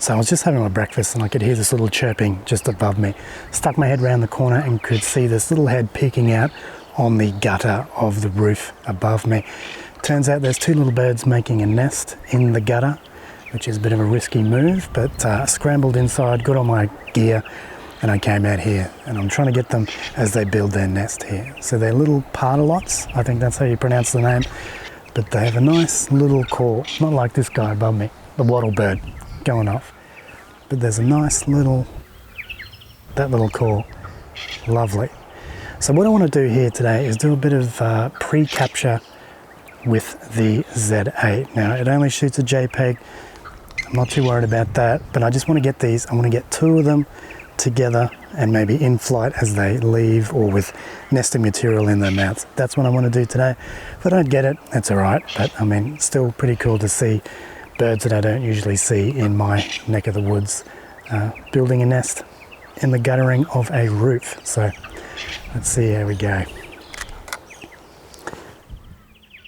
So I was just having my breakfast and I could hear this little chirping just above me. Stuck my head around the corner and could see this little head peeking out on the gutter of the roof above me. Turns out there's two little birds making a nest in the gutter, which is a bit of a risky move, but scrambled inside, got all my gear, and I came out here, and I'm trying to get them as they build their nest here. So they're little pardalots, I think that's how you pronounce the name, but they have a nice little call, not like this guy above me, the wattle bird going off, but there's a nice little, that little call, lovely. So what I want to do here today is do a bit of pre-capture with the Z8. Now it only shoots a JPEG, I'm not too worried about that, but I just want to get these, I want to get two of them together and maybe in flight as they leave or with nesting material in their mouths. That's what I want to do today. If I don't get it, that's all right, but I mean, still pretty cool to see birds that I don't usually see in my neck of the woods building a nest in the guttering of a roof. So let's see how we go.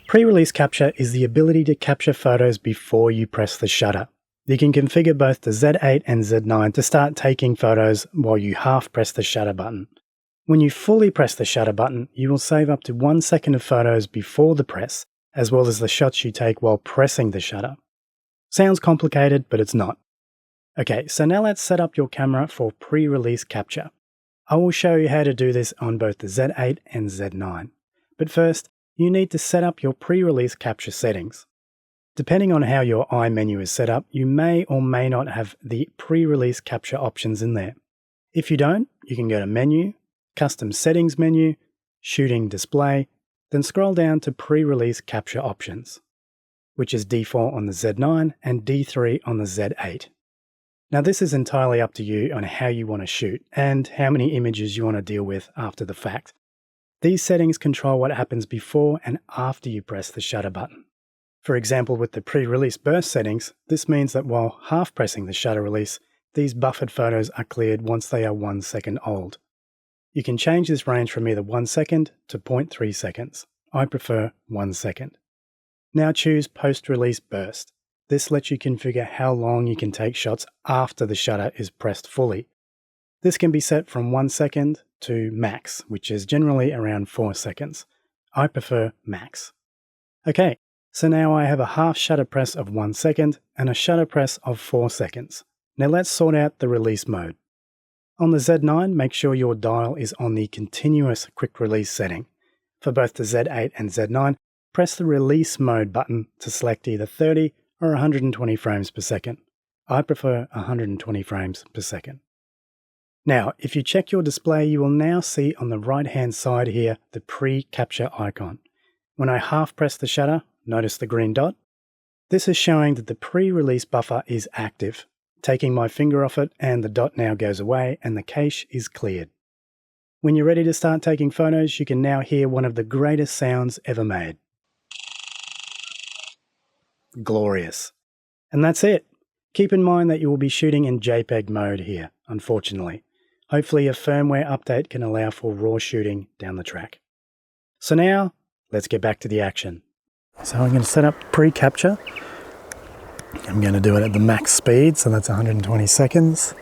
Pre-release capture is the ability to capture photos before you press the shutter. You can configure both the Z8 and Z9 to start taking photos while you half press the shutter button. When you fully press the shutter button, you will save up to 1 second of photos before the press, as well as the shots you take while pressing the shutter. Sounds complicated, but it's not. Okay, so now let's set up your camera for pre-release capture. I will show you how to do this on both the Z8 and Z9. But first, you need to set up your pre-release capture settings. Depending on how your iMenu is set up, you may or may not have the pre-release capture options in there. If you don't, you can go to Menu, Custom Settings menu, Shooting Display, then scroll down to Pre-release Capture Options, which is D4 on the Z9 and D3 on the Z8. Now this is entirely up to you on how you want to shoot and how many images you want to deal with after the fact. These settings control what happens before and after you press the shutter button. For example, with the pre-release burst settings, this means that while half pressing the shutter release, these buffered photos are cleared once they are 1 second old. You can change this range from either 1 second to 0.3 seconds. I prefer 1 second. Now choose post-release burst. This lets you configure how long you can take shots after the shutter is pressed fully. This can be set from 1 second to max, which is generally around 4 seconds. I prefer max. Okay. So now I have a half shutter press of 1 second and a shutter press of 4 seconds. Now let's sort out the release mode. On the Z9, make sure your dial is on the continuous quick release setting. For both the Z8 and Z9, press the release mode button to select either 30 or 120 frames per second. I prefer 120 frames per second. Now, if you check your display, you will now see on the right-hand side here the pre-capture icon. When I half press the shutter, notice the green dot? This is showing that the pre-release buffer is active. Taking my finger off it and the dot now goes away and the cache is cleared. When you're ready to start taking photos, you can now hear one of the greatest sounds ever made. Glorious. And that's it. Keep in mind that you will be shooting in JPEG mode here, unfortunately. Hopefully a firmware update can allow for RAW shooting down the track. So now, let's get back to the action. So I'm going to set up pre-capture. I'm going to do it at the max speed, so that's 120 seconds.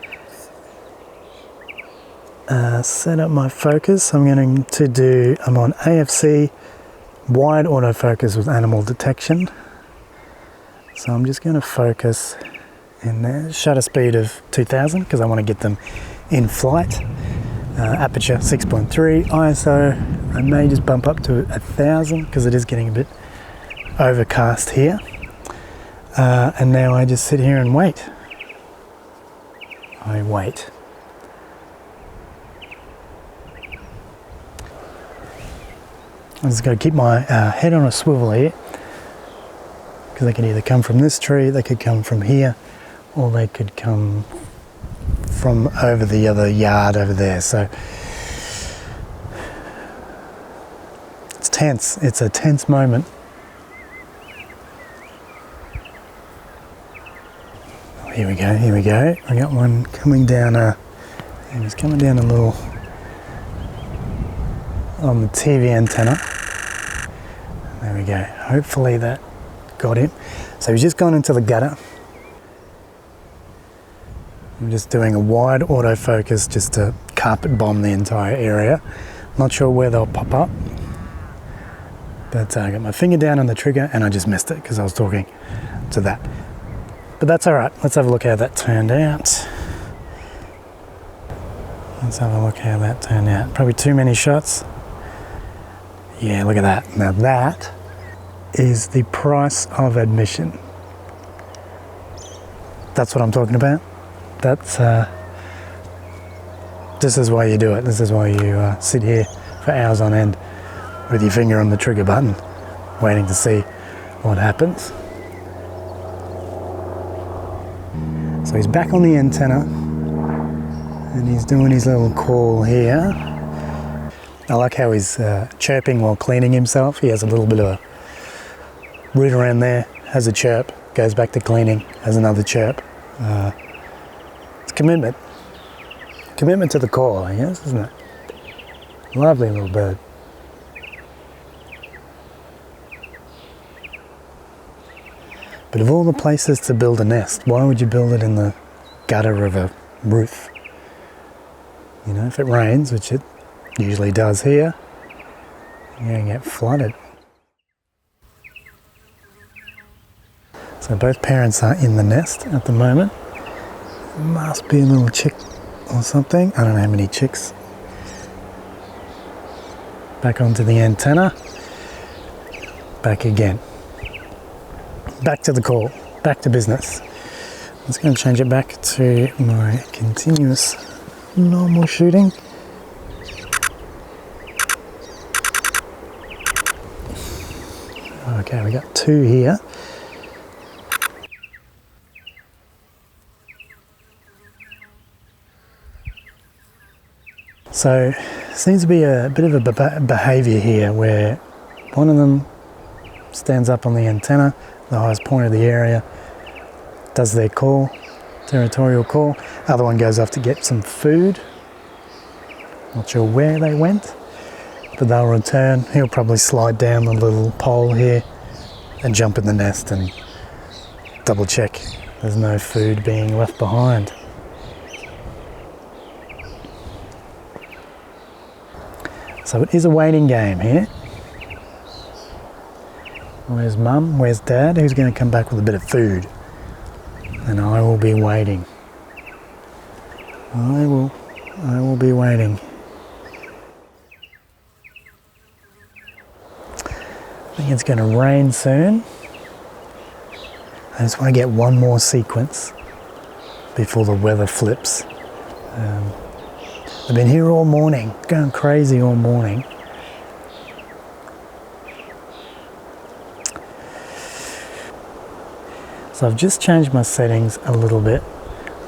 Set up my focus. I'm on AFC wide autofocus with animal detection. So I'm just going to focus in there. Shutter speed of 2000 because I want to get them in flight. Aperture 6.3. ISO I may just bump up to 1000 because it is getting a bit overcast here. And now I just sit here and wait. I wait. I'm just going to keep my head on a swivel here because they could either come from this tree, they could come from here, or they could come from over the other yard over there. So it's tense. It's a tense moment. Oh, here we go, here we go. I got one coming down he's coming down a little on the TV antenna. There we go. Hopefully that got him. So he's just gone into the gutter. I'm just doing a wide autofocus just to carpet bomb the entire area. Not sure where they'll pop up. But I got my finger down on the trigger and I just missed it because I was talking to that. But that's all right. Let's have a look how that turned out. Let's have a look how that turned out. Probably too many shots. Yeah, look at that. Now that is the price of admission. That's what I'm talking about. That's this is why you do it. This is why you sit here for hours on end with your finger on the trigger button, waiting to see what happens. So he's back on the antenna and he's doing his little call here. I like how he's chirping while cleaning himself. He has a little bit of a root around there, has a chirp, goes back to cleaning, has another chirp. It's commitment. Commitment to the call, I guess, isn't it? Lovely little bird. But of all the places to build a nest, why would you build it in the gutter of a roof? You know, if it rains, which it usually does here, you're going to get flooded. So both parents are in the nest at the moment. Must be a little chick or something. I don't know how many chicks. Back onto the antenna. Back again. Back to the call. Back to business. I'm just going to change it back to my continuous normal shooting. Okay, we got 2 here. So, seems to be a bit of a behaviour here where one of them stands up on the antenna, the highest point of the area, does their call, territorial call. Other one goes off to get some food. Not sure where they went, but they'll return. He'll probably slide down the little pole here and jump in the nest and double check there's no food being left behind. So it is a waiting game here. Where's mum? Where's dad? Who's going to come back with a bit of food? And I will be waiting. I will be waiting. I think it's going to rain soon. I just want to get one more sequence before the weather flips. I've been here all morning, going crazy all morning. So I've just changed my settings a little bit.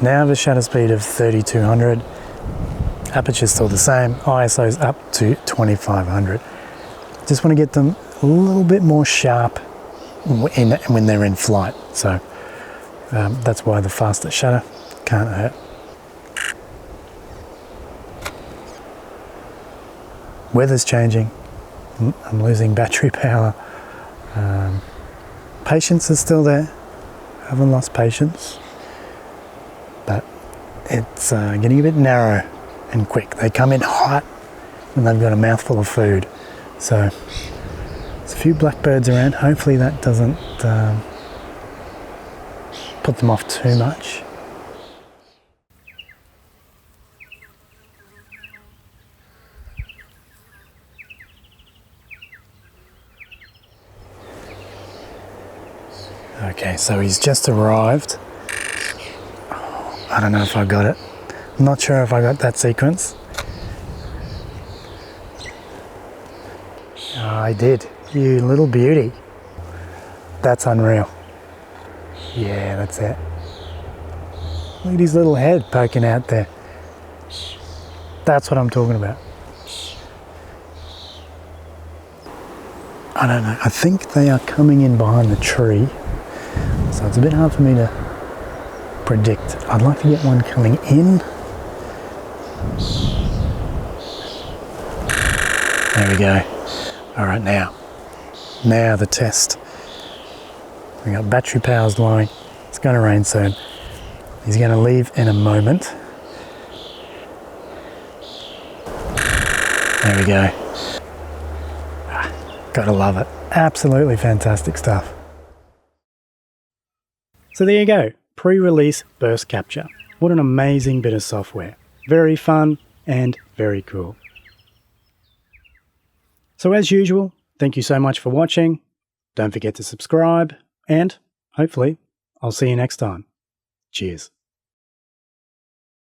Now I have a shutter speed of 3200. Aperture's still the same. ISO's up to 2500. Just want to get them a little bit more sharp when they're in flight. So that's why the faster shutter can't hurt. Weather's changing. I'm losing battery power. Patience is still there. I haven't lost patience. But it's getting a bit narrow and quick. They come in hot and they've got a mouthful of food. So there's a few blackbirds around. Hopefully that doesn't put them off too much. Okay, so he's just arrived. Oh, I don't know if I got it. I'm not sure if I got that sequence. Oh, I did. You little beauty. That's unreal. Yeah, that's it. Look at his little head poking out there. That's what I'm talking about. I don't know. I think they are coming in behind the tree. So it's a bit hard for me to predict. I'd like to get one coming in. There we go. All right, now the test. We got battery power's glowing. It's going to rain soon. He's going to leave in a moment. There we go. Gotta love it. Absolutely fantastic stuff. So there you go. Pre-release burst capture. What an amazing bit of software. Very fun and very cool. So as usual, thank you so much for watching. Don't forget to subscribe and hopefully I'll see you next time. Cheers.